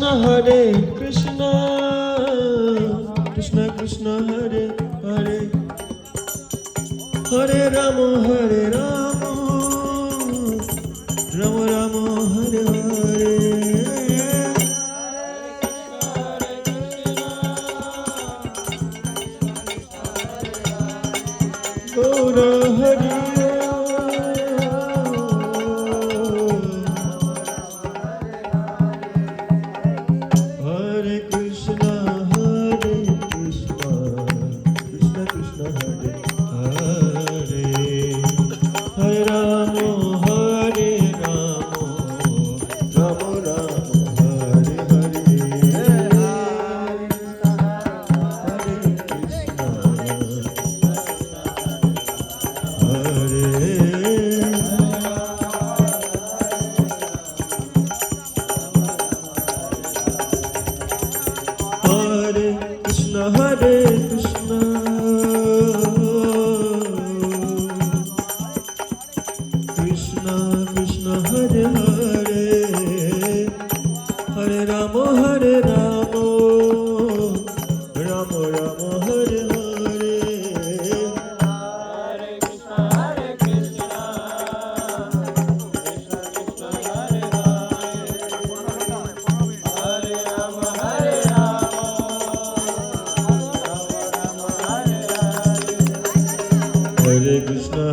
Hare Krishna, Krishna Krishna Hare Hare, Hare Rama Hare Rama, Rama Rama Hare Hare. Gaura Hari Hare Krishna, Krishna Krishna Hare Hare, Hare Rama, Hare Rama, Rama Rama Hare Hare, Hare Krishna, Hare Hare Krishna, Hare Krishna, Krishna Krishna Hare Hare, Hare Rama, Hare Rama, Rama Rama Hare Hare. Hare Krishna,